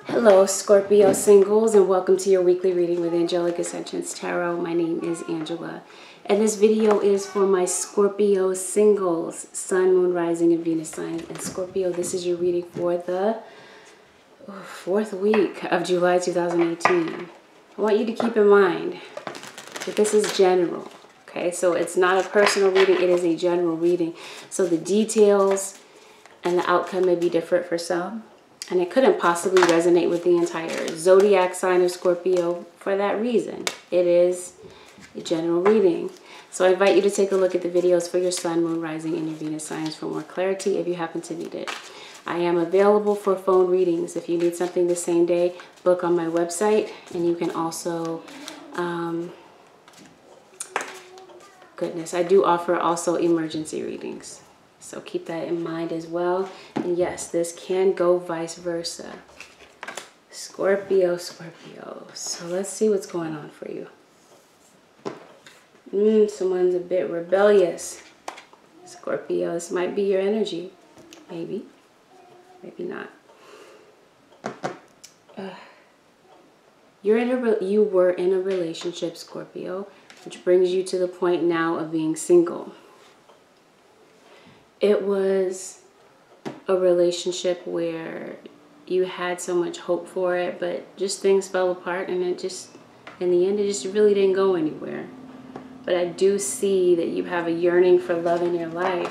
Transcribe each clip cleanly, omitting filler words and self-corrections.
Hello, Scorpio singles, and welcome to your weekly reading with Angelic Ascensions Tarot. My name is Angela, and this video is for my Scorpio singles, Sun, Moon, Rising, and Venus signs. And Scorpio, this is your reading for the fourth week of July 2018. I want you to keep in mind that this is general, okay? So it's not a personal reading, it is a general reading. So the details and the outcome may be different for some. And it couldn't possibly resonate with the entire zodiac sign of Scorpio for that reason. It is a general reading. So I invite you to take a look at the videos for your Sun, Moon, Rising, and your Venus signs for more clarity if you happen to need it. I am available for phone readings. If you need something the same day, book on my website. And you can also, I do offer also emergency readings. So keep that in mind as well. And yes, this can go vice versa. Scorpio. So let's see what's going on for you. Someone's a bit rebellious. Scorpio, this might be your energy. Maybe. Maybe not. You were in a relationship, Scorpio, which brings you to the point now of being single. It was a relationship where you had so much hope for it, but just things fell apart, and it just, in the end, it just really didn't go anywhere. But I do see that you have a yearning for love in your life.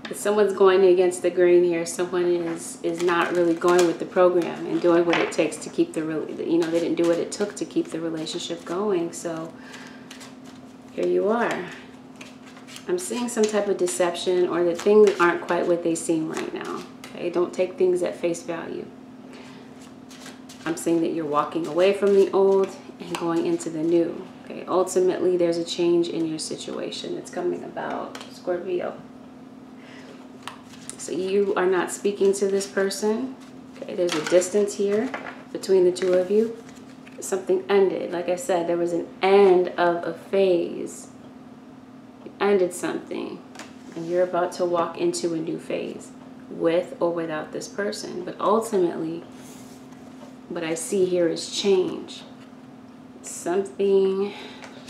But someone's going against the grain here. Someone is not really going with the program and doing what it takes to keep they didn't do what it took to keep the relationship going. So here you are. I'm seeing some type of deception, or that things aren't quite what they seem right now. Okay, don't take things at face value. I'm seeing that you're walking away from the old and going into the new. Okay, ultimately there's a change in your situation that's coming about, Scorpio. So you are not speaking to this person. Okay, there's a distance here between the two of you. Something ended. Like I said, there was an end of a phase. Ended something, and you're about to walk into a new phase with or without this person. But ultimately, what I see here is change. Something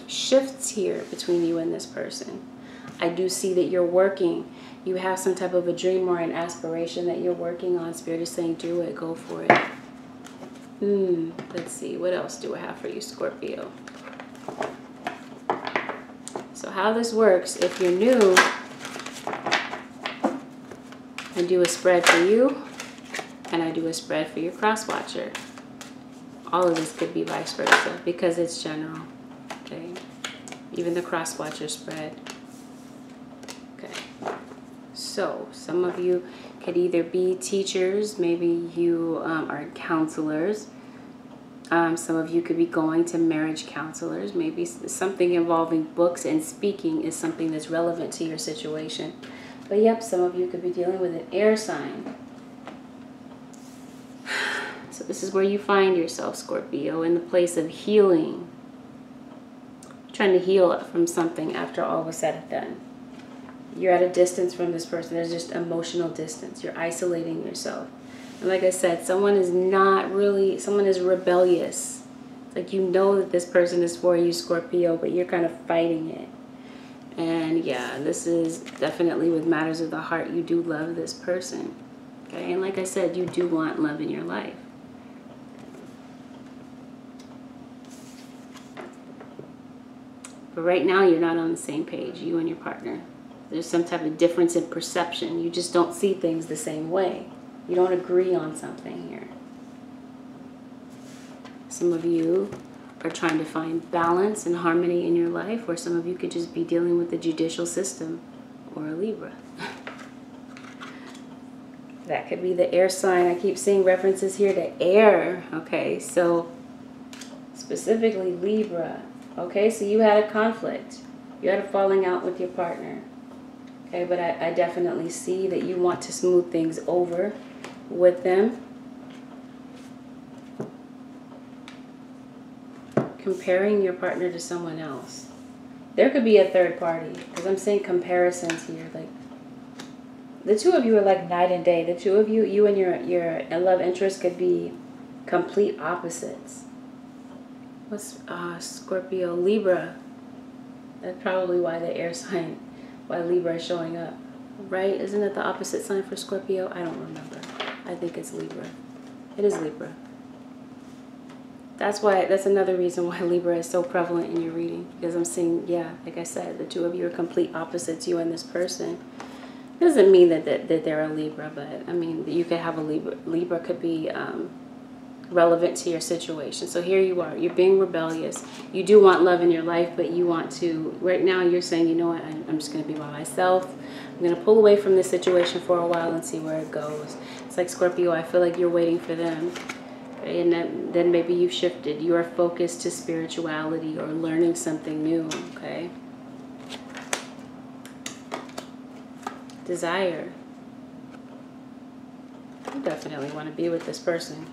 shifts here between you and this person. I do see that you're working. You have some type of a dream or an aspiration that you're working on. Spirit is saying, do it, go for it. Let's see, what else do I have for you, Scorpio? So how this works, if you're new, I do a spread for you, and I do a spread for your cross-watcher. All of this could be vice versa, because it's general, okay? Even the cross-watcher spread. Okay. So some of you could either be teachers, maybe you are counselors. Some of you could be going to marriage counselors. Maybe something involving books and speaking is something that's relevant to your situation. But yep, some of you could be dealing with an air sign. So this is where you find yourself, Scorpio, in the place of healing. Trying to heal from something after all was said and done. You're at a distance from this person. There's just emotional distance. You're isolating yourself. And like I said, someone is rebellious. It's like you know that this person is for you, Scorpio, but you're kind of fighting it. And yeah, this is definitely with matters of the heart. You do love this person. Okay, and like I said, you do want love in your life. But right now, you're not on the same page, you and your partner. There's some type of difference in perception. You just don't see things the same way. You don't agree on something here. Some of you are trying to find balance and harmony in your life, or some of you could just be dealing with the judicial system, or a Libra. That could be the air sign. I keep seeing references here to air. Okay, so specifically Libra. Okay, so you had a conflict. You had a falling out with your partner. Okay, but I definitely see that you want to smooth things over with them. Comparing your partner to someone else. There could be a third party, because I'm seeing comparisons here. Like The two of you are like night and day. The two of you, you and your love interest could be complete opposites. What's Scorpio, Libra? That's probably why the air sign, why Libra is showing up. Right? Isn't it the opposite sign for Scorpio? I don't remember. I think it's Libra. It is Libra. That's another reason why Libra is so prevalent in your reading. Because I'm seeing, yeah, like I said, the two of you are complete opposites, you and this person. It doesn't mean that they're a Libra, but I mean, you could have a Libra. Libra could be relevant to your situation. So here you are. You're being rebellious. You do want love in your life, but you want to, right now you're saying, you know what, I'm just going to be by myself. I'm going to pull away from this situation for a while and see where it goes. It's like Scorpio, I feel like you're waiting for them. Okay? And then maybe you've shifted your focus to spirituality or learning something new. Okay. Desire. You definitely want to be with this person.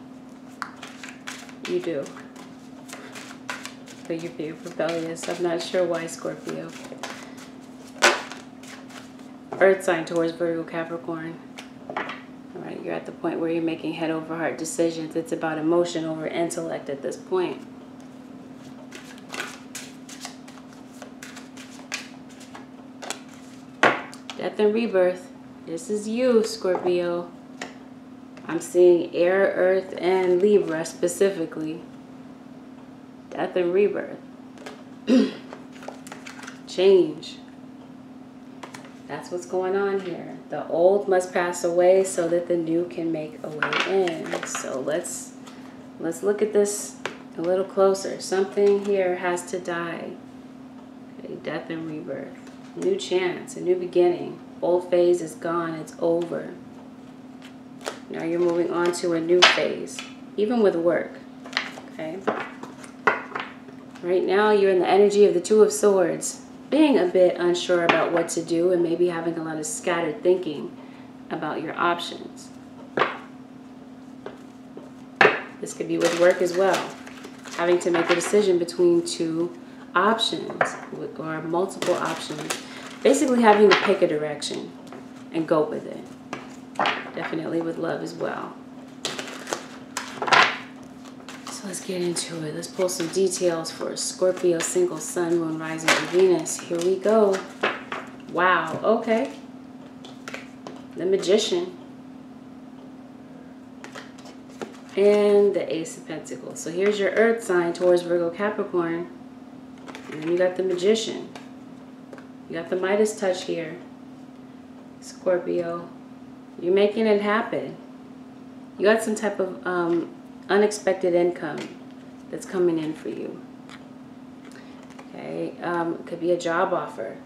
You do. But you're being rebellious. I'm not sure why, Scorpio. Earth sign towards Virgo, Capricorn. All right, you're at the point where you're making head over heart decisions. It's about emotion over intellect at this point. Death and rebirth. This is you, Scorpio. I'm seeing air, earth, and Libra specifically. Death and rebirth. Change. That's what's going on here. The old must pass away so that the new can make a way in. So let's look at this a little closer. Something here has to die. Okay, death and rebirth. New chance, a new beginning. Old phase is gone, it's over. Now you're moving on to a new phase, even with work, okay? Right now you're in the energy of the Two of Swords, being a bit unsure about what to do and maybe having a lot of scattered thinking about your options. This could be with work as well, having to make a decision between two options or multiple options. Basically having to pick a direction and go with it. Definitely with love as well. So let's get into it. Let's pull some details for Scorpio, single, sun, moon, rising, and Venus. Here we go. Wow, okay. The Magician. And the Ace of Pentacles. So here's your earth sign towards Virgo, Capricorn. And then you got the Magician. You got the Midas touch here. Scorpio. You're making it happen. You got some type of unexpected income that's coming in for you. Okay, it could be a job offer.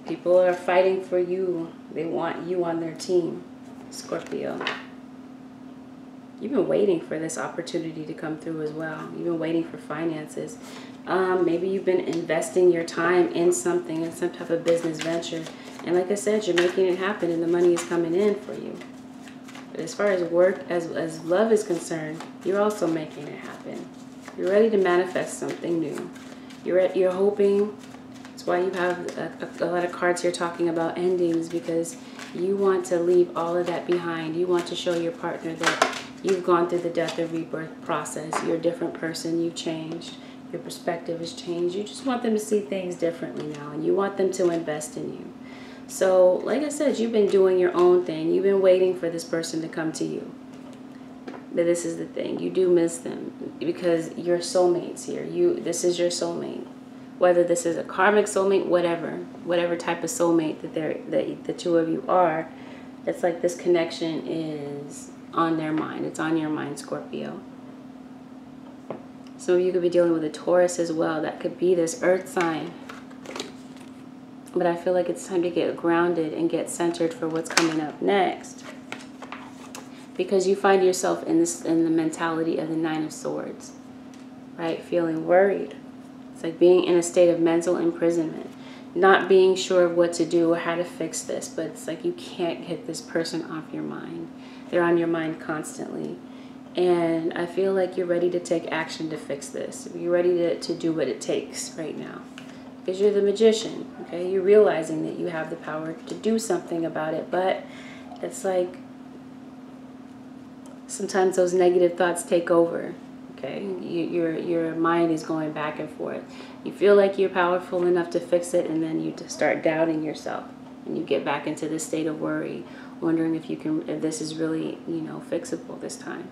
People are fighting for you. They want you on their team, Scorpio. You've been waiting for this opportunity to come through as well. You've been waiting for finances. Maybe you've been investing your time in something, in some type of business venture. And like I said, you're making it happen and the money is coming in for you. But as far as work, as love is concerned, you're also making it happen. You're ready to manifest something new. You're hoping. That's why you have a lot of cards here talking about endings, because you want to leave all of that behind. You want to show your partner that you've gone through the death and rebirth process. You're a different person. You've changed. Your perspective has changed. You just want them to see things differently now, and you want them to invest in you. So, like I said, you've been doing your own thing. You've been waiting for this person to come to you. But this is the thing. You do miss them because you're soulmates here. This is your soulmate. Whether this is a karmic soulmate, whatever type of soulmate that the two of you are, it's like this connection is on their mind. It's on your mind, Scorpio. Some of you could be dealing with a Taurus as well. That could be this earth sign. But I feel like it's time to get grounded and get centered for what's coming up next. Because you find yourself in the mentality of the Nine of Swords. Right? Feeling worried. It's like being in a state of mental imprisonment. Not being sure of what to do or how to fix this. But it's like you can't get this person off your mind. They're on your mind constantly. And I feel like you're ready to take action to fix this. You're ready to do what it takes right now. because you're the magician, okay? You're realizing that you have the power to do something about it, but it's like sometimes those negative thoughts take over, okay? Your mind is going back and forth. You feel like you're powerful enough to fix it, and then you start doubting yourself, and you get back into this state of worry, wondering if this is really, you know, fixable this time.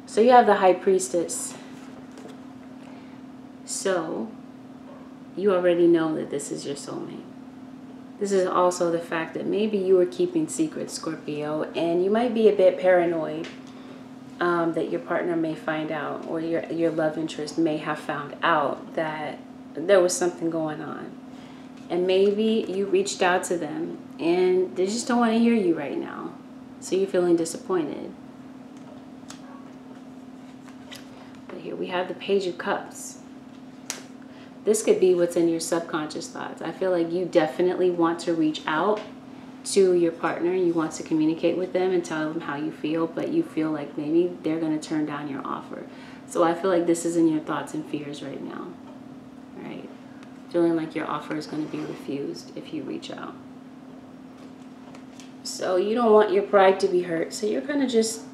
So you have the High Priestess. So you already know that this is your soulmate. This is also the fact that maybe you are keeping secrets, Scorpio, and you might be a bit paranoid that your partner may find out, or your love interest may have found out that there was something going on. And maybe you reached out to them and they just don't want to hear you right now. So you're feeling disappointed. But here we have the Page of Cups. This could be what's in your subconscious thoughts. I feel like you definitely want to reach out to your partner. You want to communicate with them and tell them how you feel, but you feel like maybe they're going to turn down your offer. So I feel like this is in your thoughts and fears right now. Right? Feeling like your offer is going to be refused if you reach out. So you don't want your pride to be hurt. So you're kind of just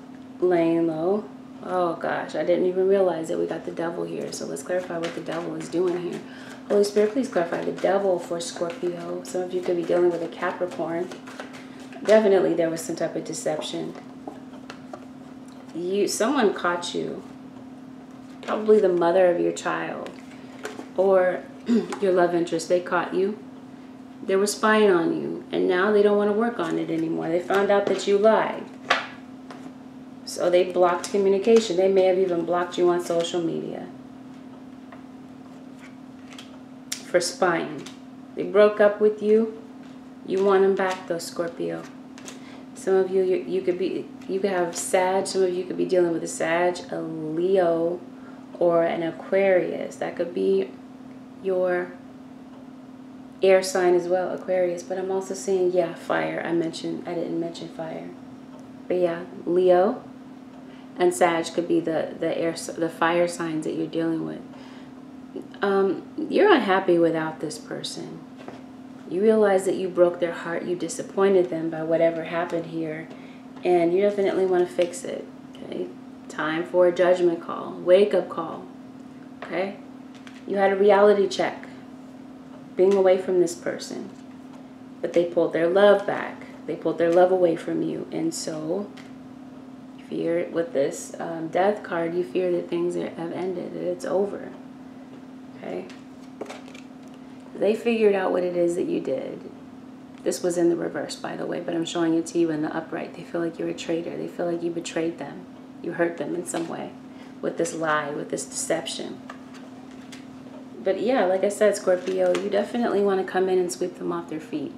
laying low. Oh gosh, I didn't even realize that we got the devil here. So let's clarify what the devil is doing here. Holy Spirit, please clarify the devil for Scorpio. Some of you could be dealing with a Capricorn. Definitely there was some type of deception. Someone caught you. Probably the mother of your child. Or your love interest. They caught you. They were spying on you. And now they don't want to work on it anymore. They found out that you lied. So they blocked communication. They may have even blocked you on social media for spying. They broke up with you. You want them back though, Scorpio. Some of you, you could have Sag. Some of you could be dealing with a Sag, a Leo, or an Aquarius. That could be your air sign as well, Aquarius. But I'm also seeing, yeah, fire. I didn't mention fire. But yeah, Leo and Sag could be the fire signs that you're dealing with. You're unhappy without this person. You realize that you broke their heart. You disappointed them by whatever happened here. And you definitely want to fix it. Okay? Time for a judgment call. Wake up call. Okay? You had a reality check. Being away from this person. But they pulled their love back. They pulled their love away from you. And so fear with this death card, you fear that things have ended, that it's over. Okay? They figured out what it is that you did. This was in the reverse, by the way, but I'm showing it to you in the upright. They feel like you're a traitor. They feel like you betrayed them. You hurt them in some way with this lie, with this deception. But yeah, like I said, Scorpio, you definitely want to come in and sweep them off their feet.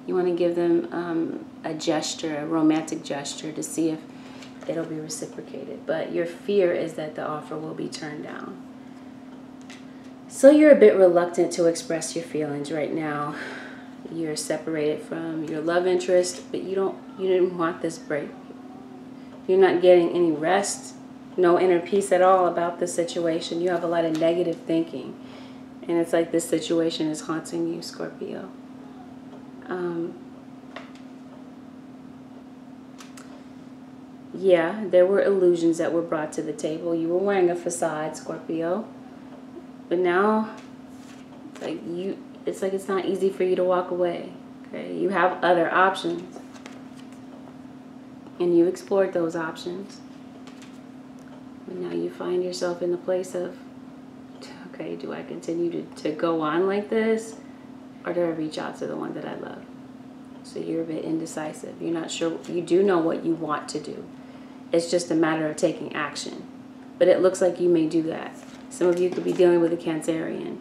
You want to give them a gesture, a romantic gesture, to see if it'll be reciprocated. But your fear is that the offer will be turned down. So you're a bit reluctant to express your feelings right now. You're separated from your love interest, but you didn't want this break. You're not getting any rest, no inner peace at all about the situation. You have a lot of negative thinking. And it's like this situation is haunting you, Scorpio. Yeah, there were illusions that were brought to the table. You were wearing a facade, Scorpio. But now, it's like it's not easy for you to walk away. Okay, you have other options. And you explored those options. But now you find yourself in the place of, okay, do I continue to go on like this? Or do I reach out to the one that I love? So you're a bit indecisive. You're not sure. You do know what you want to do. It's just a matter of taking action. But it looks like you may do that. Some of you could be dealing with a Cancerian.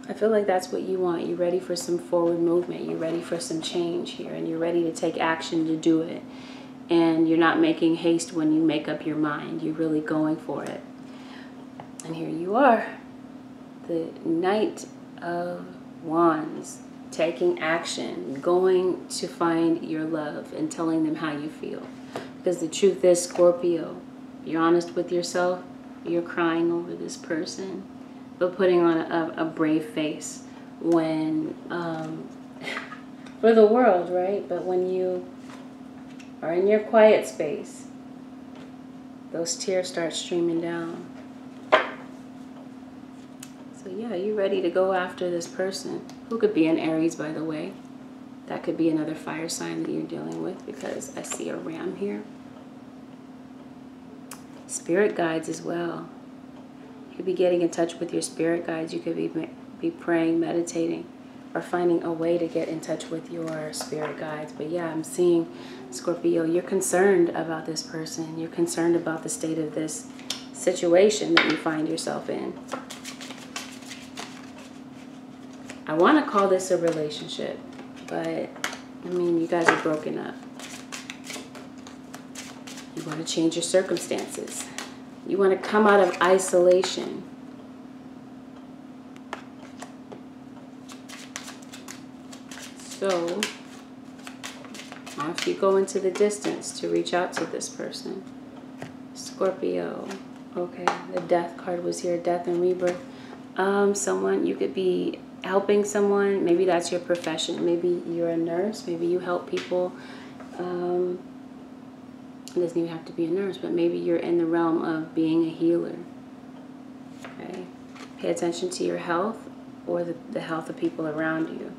I feel like that's what you want. You're ready for some forward movement. You're ready for some change here. And you're ready to take action to do it. And you're not making haste when you make up your mind. You're really going for it. And here you are. The Knight of Wands. Taking action. Going to find your love and telling them how you feel. Because the truth is, Scorpio, if you're honest with yourself, You're crying over this person, but putting on a brave face when, for the world, right? But when you are in your quiet space, those tears start streaming down. So yeah, you're ready to go after this person, who could be an Aries, by the way. That could be another fire sign that you're dealing with, because I see a ram here. Spirit guides as well. You could be getting in touch with your spirit guides. You could be praying, meditating, or finding a way to get in touch with your spirit guides. But yeah, I'm seeing, Scorpio, you're concerned about this person. You're concerned about the state of this situation that you find yourself in. I want to call this a relationship, but I mean, you guys are broken up. You want to change your circumstances. You want to come out of isolation. So, after you go into the distance to reach out to this person, Scorpio, okay, the death card was here, death and rebirth. Someone, you could be helping someone. Maybe that's your profession. Maybe you're a nurse. Maybe you help people. It doesn't even have to be a nurse, but maybe you're in the realm of being a healer. Okay, pay attention to your health or the health of people around you.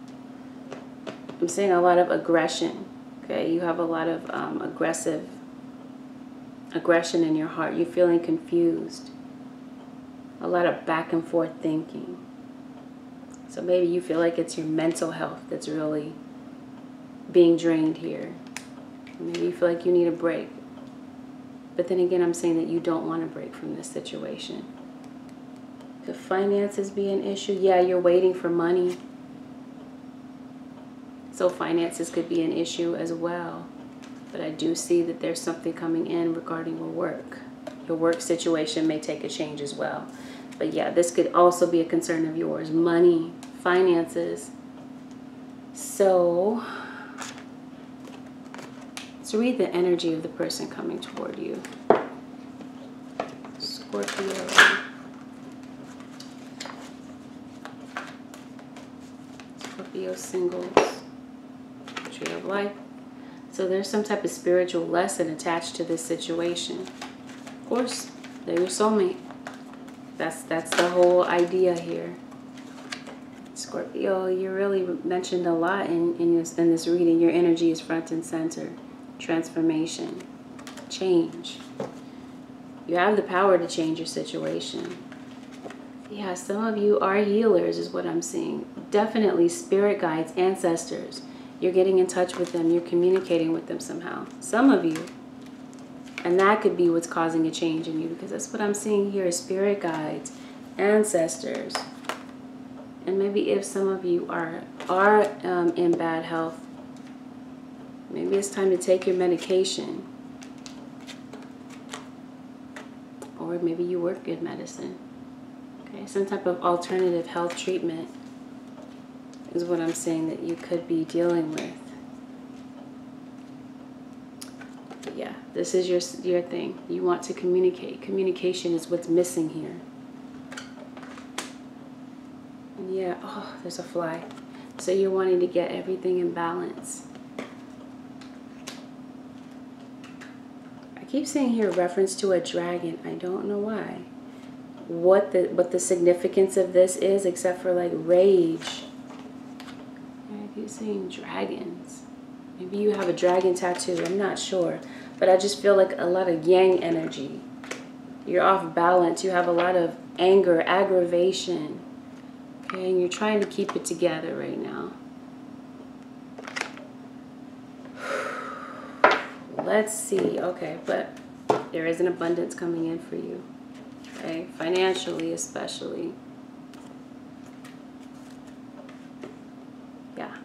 I'm seeing a lot of aggression. Okay, you have a lot of aggression in your heart. You're feeling confused. A lot of back and forth thinking. So maybe you feel like it's your mental health that's really being drained here. Maybe you feel like you need a break. But then again, I'm saying that you don't want to break from this situation. Could finances be an issue? Yeah, you're waiting for money. So finances could be an issue as well. But I do see that there's something coming in regarding your work. Your work situation may take a change as well. But yeah, this could also be a concern of yours. Money, finances. So, let's read the energy of the person coming toward you. Scorpio. Scorpio singles. Tree of life. So there's some type of spiritual lesson attached to this situation. Of course, they're your soulmate. That's the whole idea here. Scorpio, you really mentioned a lot in this reading. Your energy is front and center. Transformation. Change. You have the power to change your situation. Yeah, some of you are healers is what I'm seeing. Definitely spirit guides, ancestors. You're getting in touch with them. You're communicating with them somehow. Some of you. And that could be what's causing a change in you, because that's what I'm seeing here is spirit guides, ancestors. And maybe if some of you are in bad health, maybe it's time to take your medication. Or maybe you work good medicine. Okay, some type of alternative health treatment is what I'm saying that you could be dealing with. But yeah, this is your thing. You want to communicate. Communication is what's missing here. And yeah, oh, there's a fly. So you're wanting to get everything in balance. I keep seeing here a reference to a dragon. I don't know why. What the significance of this is, except for like rage. I keep seeing dragons. Maybe you have a dragon tattoo. I'm not sure. But I just feel like a lot of yang energy. You're off balance. You have a lot of anger, aggravation. Okay, and you're trying to keep it together right now. Let's see. Okay, but there is an abundance coming in for you. Okay, financially especially. Yeah.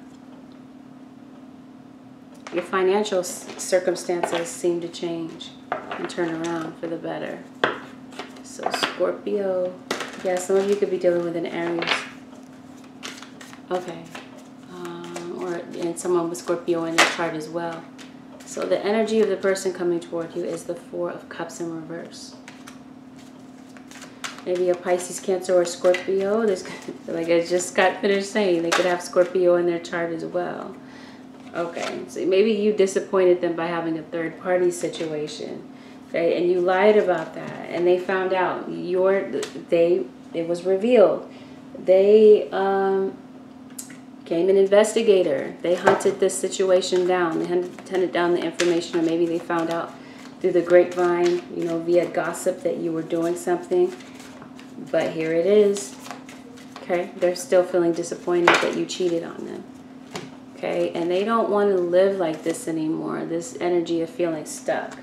Your financial circumstances seem to change and turn around for the better. So Scorpio, yeah, some of you could be dealing with an Aries. Okay, and someone with Scorpio in their chart as well. So the energy of the person coming toward you is the Four of Cups in reverse. Maybe a Pisces, Cancer, or Scorpio. There's, like I just got finished saying, they could have Scorpio in their chart as well. Okay, so maybe you disappointed them by having a third-party situation. Okay, and you lied about that, and they found out. It was revealed. They became an investigator. They hunted this situation down. They hunted down the information, or maybe they found out through the grapevine, you know, via gossip, that you were doing something. But here it is. Okay, they're still feeling disappointed that you cheated on them. Okay, and they don't want to live like this anymore. This energy of feeling stuck.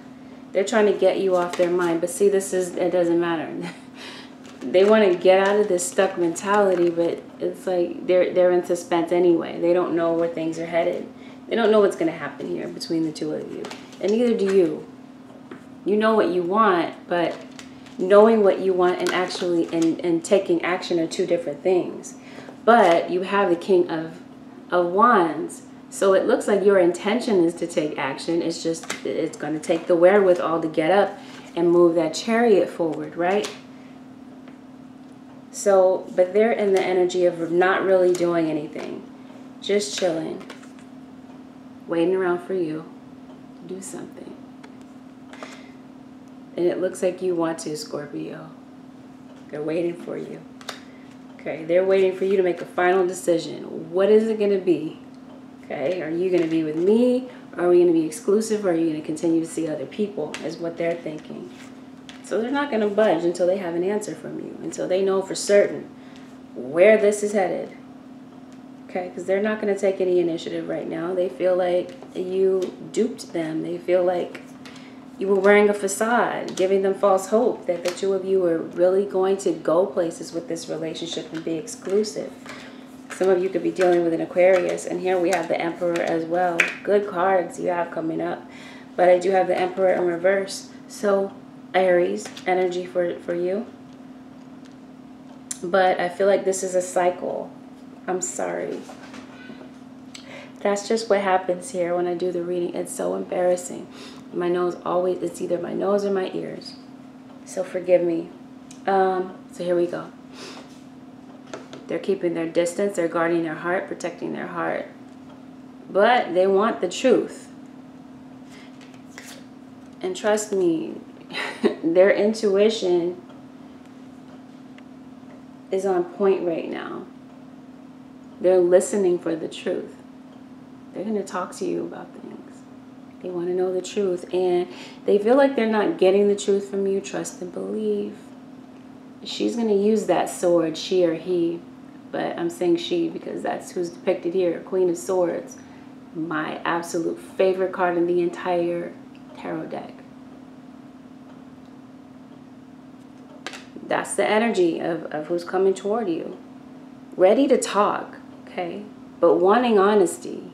They're trying to get you off their mind. But see, it doesn't matter. They want to get out of this stuck mentality, but it's like they're in suspense anyway. They don't know where things are headed. They don't know what's going to happen here between the two of you. And neither do you. You know what you want, but knowing what you want and actually and taking action are two different things. But you have the King of Wands. So it looks like your intention is to take action. It's just, it's going to take the wherewithal to get up and move that chariot forward, right? So, but they're in the energy of not really doing anything. Just chilling. Waiting around for you to do something. And it looks like you want to, Scorpio. They're waiting for you. Okay, they're waiting for you to make a final decision. What is it going to be? Okay, are you going to be with me? Or are we going to be exclusive? Or are you going to continue to see other people? Is what they're thinking. So they're not going to budge until they have an answer from you. Until they know for certain where this is headed. Okay, because they're not going to take any initiative right now. They feel like you duped them. They feel like you were wearing a facade, giving them false hope that the two of you were really going to go places with this relationship and be exclusive. Some of you could be dealing with an Aquarius, and here we have the Emperor as well. Good cards you have coming up, but I do have the Emperor in reverse. So Aries energy for you. But I feel like this is a cycle. I'm sorry. That's just what happens here when I do the reading. It's so embarrassing. My nose always, it's either my nose or my ears. So forgive me. So here we go. They're keeping their distance. They're guarding their heart, protecting their heart. But they want the truth. And trust me, their intuition is on point right now. They're listening for the truth. They're going to talk to you about things. They want to know the truth. And they feel like they're not getting the truth from you. Trust and believe. She's going to use that sword, she or he. But I'm saying she because that's who's depicted here. Queen of Swords. My absolute favorite card in the entire tarot deck. That's the energy of who's coming toward you. Ready to talk, okay? But wanting honesty.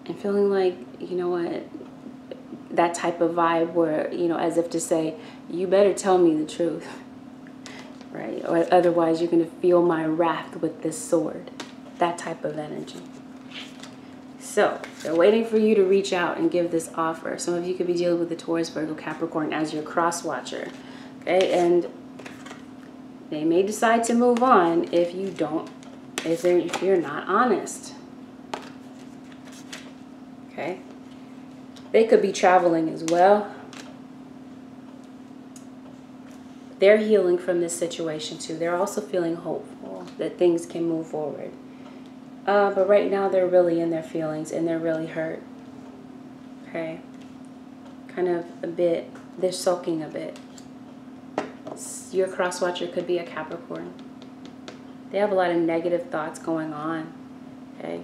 And feeling like, you know what, that type of vibe where, you know, as if to say, you better tell me the truth. Right? Or otherwise you're going to feel my wrath with this sword. That type of energy. So, they're waiting for you to reach out and give this offer. Some of you could be dealing with the Taurus, Virgo, Capricorn as your cross watcher. Okay? And they may decide to move on if you don't, if you're not honest. Okay? They could be traveling as well. They're healing from this situation too. They're also feeling hopeful that things can move forward. But right now they're really in their feelings and they're really hurt. Okay? Kind of a bit, they're sulking a bit. Your cross watcher could be a Capricorn. They have a lot of negative thoughts going on. Okay?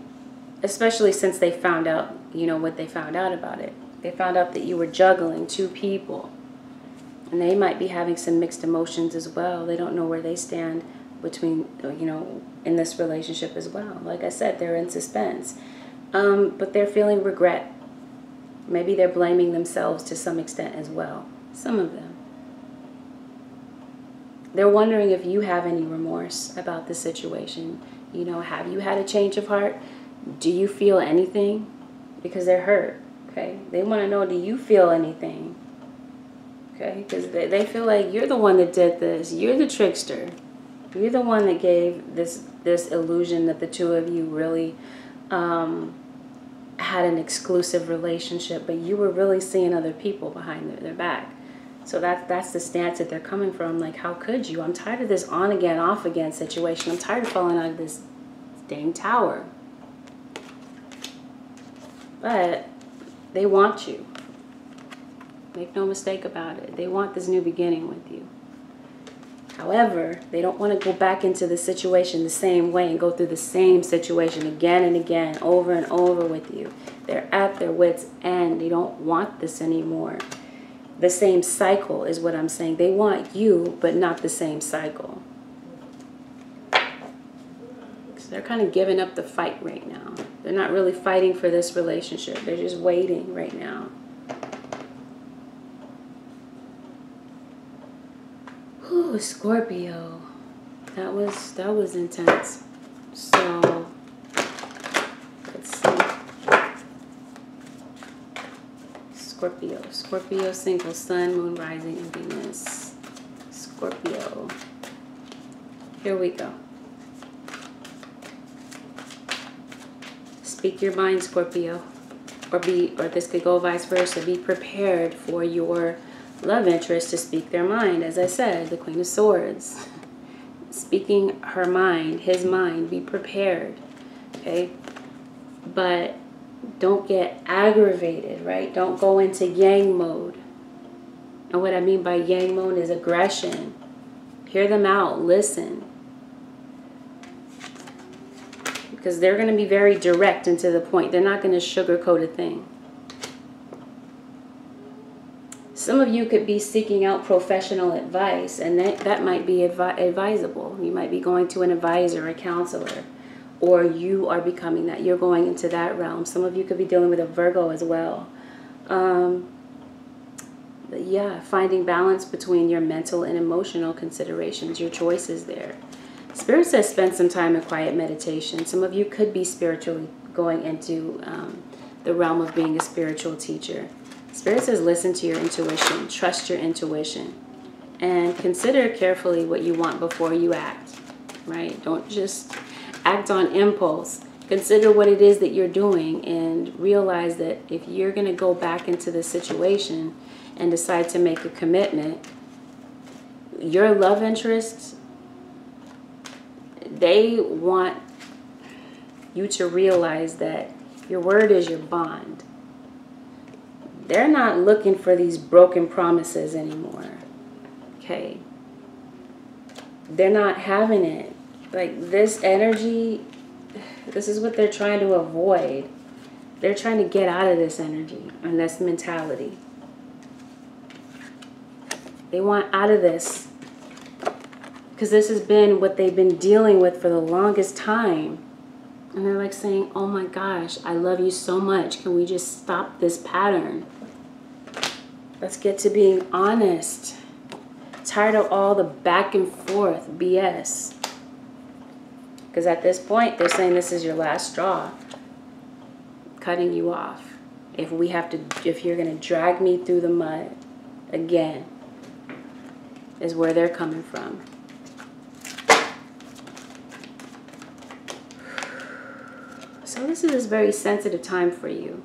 Especially since they found out, you know, what they found out about it. They found out that you were juggling two people. And they might be having some mixed emotions as well. They don't know where they stand between, you know, in this relationship as well. Like I said, they're in suspense. But they're feeling regret. Maybe they're blaming themselves to some extent as well. Some of them. They're wondering if you have any remorse about the situation. You know, have you had a change of heart? Do you feel anything? Because they're hurt, okay? They want to know, do you feel anything? Okay, because they feel like you're the one that did this. You're the trickster. You're the one that gave this illusion that the two of you really had an exclusive relationship, but you were really seeing other people behind their back. So that's the stance that they're coming from. Like, how could you? I'm tired of this on again, off again situation. I'm tired of falling out of this dang tower. But they want you. Make no mistake about it. They want this new beginning with you. However, they don't want to go back into the situation the same way and go through the same situation again and again, over and over with you. They're at their wits' end. They don't want this anymore. The same cycle is what I'm saying. They want you, but not the same cycle. So they're kind of giving up the fight right now. They're not really fighting for this relationship. They're just waiting right now. Ooh, Scorpio. That was intense. So let's see. Scorpio single, sun, moon, rising, and Venus. Scorpio. Here we go. Speak your mind, Scorpio. Or this could go vice versa. Be prepared for your love interest to speak their mind. As I said, the Queen of Swords. Speaking her mind, his mind. Be prepared. Okay? But don't get aggravated, right? Don't go into yang mode. And what I mean by yang mode is aggression. Hear them out. Listen. Because they're going to be very direct and to the point. They're not going to sugarcoat a thing. Some of you could be seeking out professional advice, and that might be advisable. You might be going to an advisor, a counselor, or you are becoming that. You're going into that realm. Some of you could be dealing with a Virgo as well. Yeah, finding balance between your mental and emotional considerations, your choices there. Spirit says spend some time in quiet meditation. Some of you could be spiritually going into the realm of being a spiritual teacher. Spirit says listen to your intuition, trust your intuition, and consider carefully what you want before you act, right? Don't just act on impulse. Consider what it is that you're doing and realize that if you're going to go back into the situation and decide to make a commitment, your love interests, they want you to realize that your word is your bond. They're not looking for these broken promises anymore. Okay? They're not having it. Like this energy, this is what they're trying to avoid. They're trying to get out of this energy and this mentality. They want out of this because this has been what they've been dealing with for the longest time. And they're like saying, oh my gosh, I love you so much. Can we just stop this pattern? Let's get to being honest. Tired of all the back and forth BS. Because at this point, they're saying this is your last straw. Cutting you off. If you're going to drag me through the mud again, is where they're coming from. So this is a very sensitive time for you.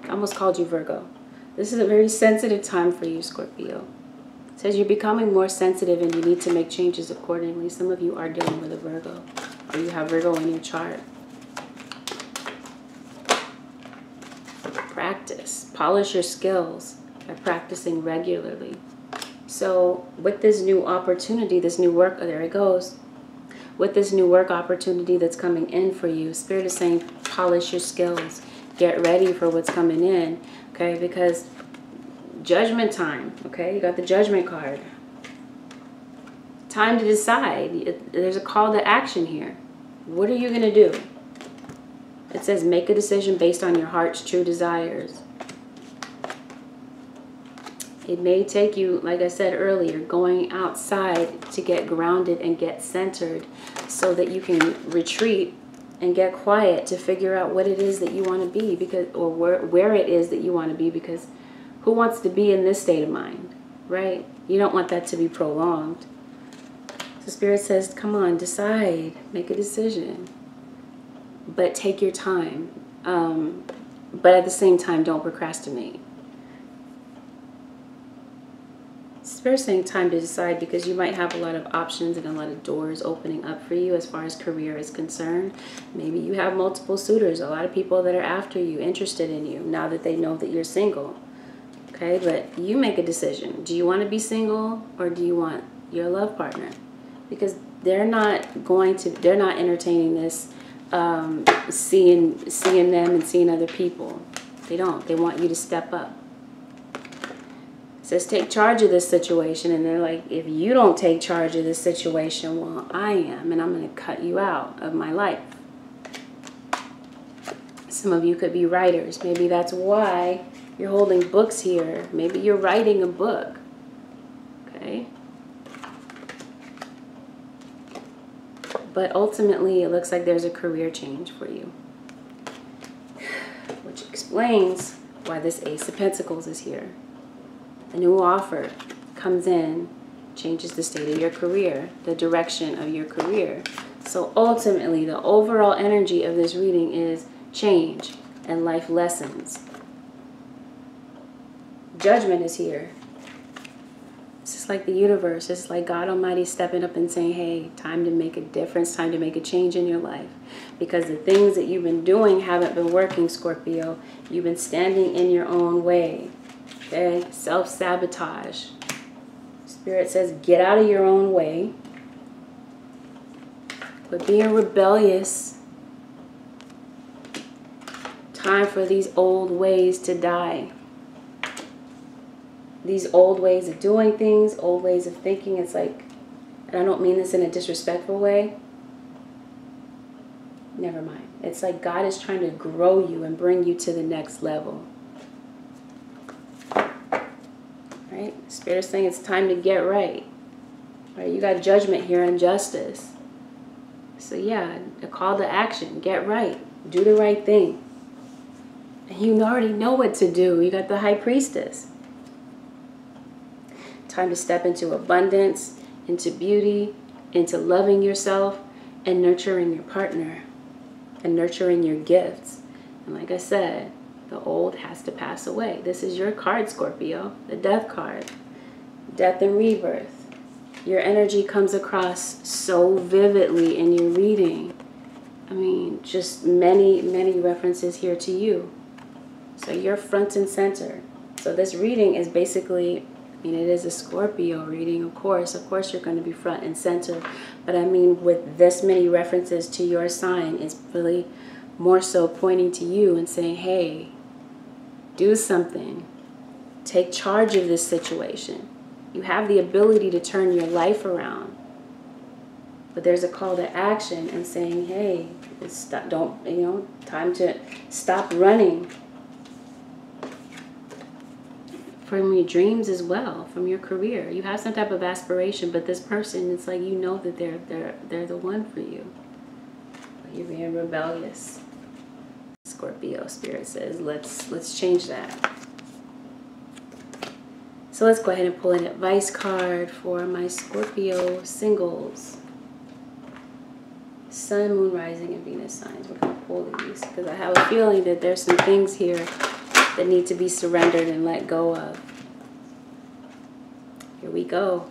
I almost called you Virgo. This is a very sensitive time for you, Scorpio. It says you're becoming more sensitive and you need to make changes accordingly. Some of you are dealing with a Virgo, or you have Virgo in your chart. Practice. Polish your skills by practicing regularly. So with this new opportunity, this new work, oh, there it goes. With this new work opportunity that's coming in for you, Spirit is saying polish your skills. Get ready for what's coming in, okay? Because judgment time, okay? You got the judgment card. Time to decide. There's a call to action here. What are you going to do? It says make a decision based on your heart's true desires. It may take you, like I said earlier, going outside to get grounded and get centered so that you can retreat and get quiet to figure out what it is that you want to be, because, or where it is that you want to be, because who wants to be in this state of mind? right? You don't want that to be prolonged. So Spirit says, come on, decide, make a decision. But take your time. But at the same time, don't procrastinate. Spirit's saying time to decide because you might have a lot of options and a lot of doors opening up for you as far as career is concerned. Maybe you have multiple suitors, a lot of people that are after you, interested in you, now that they know that you're single. Okay, but you make a decision. Do you want to be single or do you want your love partner? Because they're not entertaining this, seeing them and seeing other people. They don't. They want you to step up. It says take charge of this situation, and they're like, if you don't take charge of this situation, well, I am, and I'm going to cut you out of my life. Some of you could be writers. Maybe that's why you're holding books here. Maybe you're writing a book. Okay? But ultimately, it looks like there's a career change for you, which explains why this Ace of Pentacles is here. A new offer comes in, changes the state of your career, the direction of your career. So ultimately, the overall energy of this reading is change and life lessons. Judgment is here. It's just like the universe. It's like God Almighty stepping up and saying, hey, time to make a difference, time to make a change in your life. Because the things that you've been doing haven't been working, Scorpio. You've been standing in your own way. Okay? Self-sabotage. Spirit says, get out of your own way. Quit being rebellious. Time for these old ways to die. These old ways of doing things, old ways of thinking. It's like, and I don't mean this in a disrespectful way. Never mind. It's like God is trying to grow you and bring you to the next level. Right? Spirit is saying it's time to get right. Right? You got judgment here and justice. So yeah, a call to action. Get right. Do the right thing. And you already know what to do. You got the High Priestess. Time to step into abundance, into beauty, into loving yourself, and nurturing your partner, and nurturing your gifts. And like I said, the old has to pass away. This is your card, Scorpio, the Death card. Death and rebirth. Your energy comes across so vividly in your reading. I mean, just many, many references here to you. So you're front and center. So this reading is basically, I mean, it is a Scorpio reading, of course. Of course you're going to be front and center. But I mean, with this many references to your sign, it's really more so pointing to you and saying, hey, do something. Take charge of this situation. You have the ability to turn your life around. But there's a call to action and saying, hey, time to stop running from your dreams as well, from your career. You have some type of aspiration, but this person, it's like you know that they're the one for you. But you're being rebellious. Scorpio, Spirit says, let's change that. So let's go ahead and pull an advice card for my Scorpio singles. Sun, Moon, Rising, and Venus signs. We're going to pull these because I have a feeling that there's some things here that need to be surrendered and let go of. Here we go.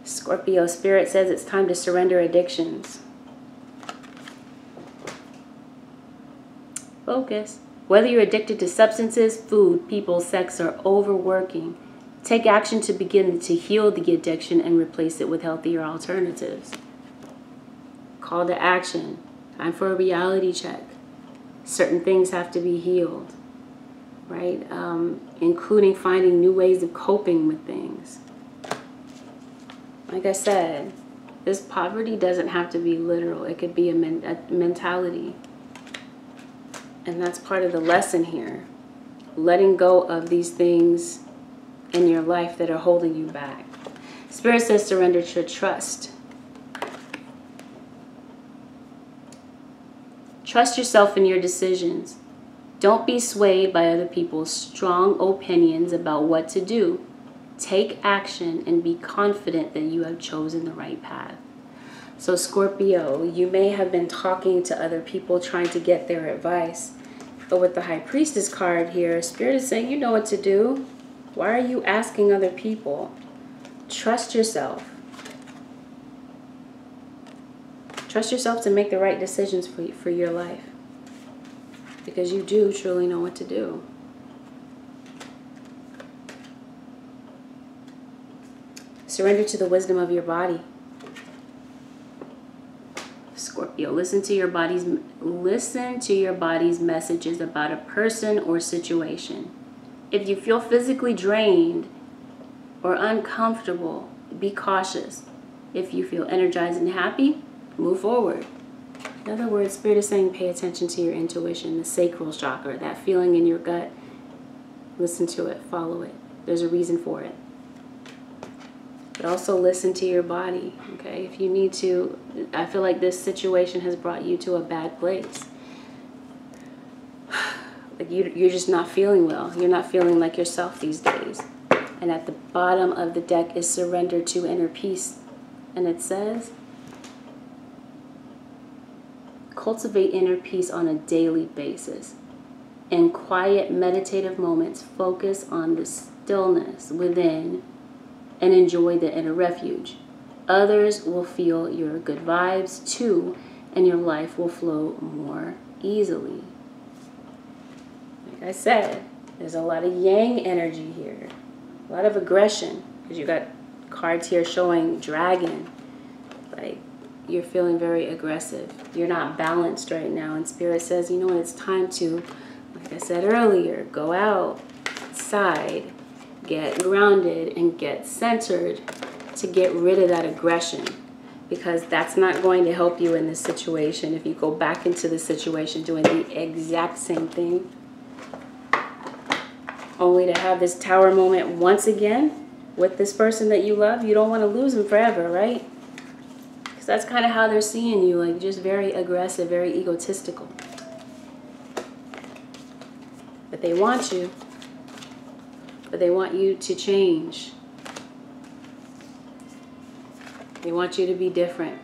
Scorpio, Spirit says it's time to surrender addictions. Focus. Whether you're addicted to substances, food, people, sex, or overworking, take action to begin to heal the addiction and replace it with healthier alternatives. Call to action. Time for a reality check. Certain things have to be healed. Right? Including finding new ways of coping with things. Like I said, this poverty doesn't have to be literal. It could be a mentality. And that's part of the lesson here. Letting go of these things in your life that are holding you back. Spirit says surrender to trust. Trust yourself in your decisions. Don't be swayed by other people's strong opinions about what to do. Take action and be confident that you have chosen the right path. So Scorpio, you may have been talking to other people trying to get their advice. But with the High Priestess card here, Spirit is saying you know what to do. Why are you asking other people? Trust yourself. Trust yourself to make the right decisions for your life. Because you do truly know what to do. Surrender to the wisdom of your body. Scorpio, listen to your body's messages about a person or situation. If you feel physically drained or uncomfortable, be cautious. If you feel energized and happy, move forward. In other words, Spirit is saying pay attention to your intuition, the sacral chakra, that feeling in your gut. Listen to it, follow it. There's a reason for it. But also listen to your body, okay? If you need to, I feel like this situation has brought you to a bad place. Like you're just not feeling well. You're not feeling like yourself these days. And at the bottom of the deck is surrender to inner peace. And it says, cultivate inner peace on a daily basis. In quiet meditative moments, focus on the stillness within and enjoy the inner refuge. Others will feel your good vibes too, and your life will flow more easily. Like I said, there's a lot of yang energy here, a lot of aggression, because you got cards here showing dragon. Like you're feeling very aggressive. You're not balanced right now, and Spirit says, you know what, it's time to, like I said earlier, go outside, get grounded and get centered to get rid of that aggression, because that's not going to help you in this situation. If you go back into the situation doing the exact same thing, only to have this tower moment once again with this person that you love, you don't want to lose them forever, right? Because that's kind of how they're seeing you, like just very aggressive, very egotistical. But they want you. But they want you to change. They want you to be different,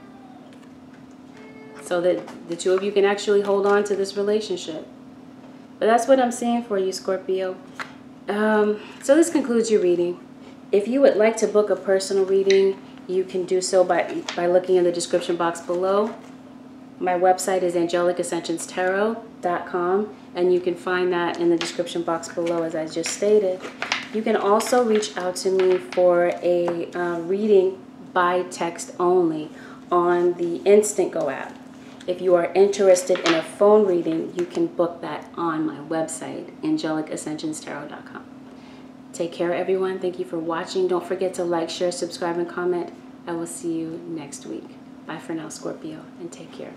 so that the two of you can actually hold on to this relationship. But that's what I'm seeing for you, Scorpio. So this concludes your reading. If you would like to book a personal reading, you can do so by looking in the description box below. My website is AngelicAscensionsTarot.com, and you can find that in the description box below, as I just stated. You can also reach out to me for a reading by text only on the Instant Go app. If you are interested in a phone reading, you can book that on my website, AngelicAscensionsTarot.com. Take care, everyone. Thank you for watching. Don't forget to like, share, subscribe, and comment. I will see you next week. Bye for now, Scorpio, and take care.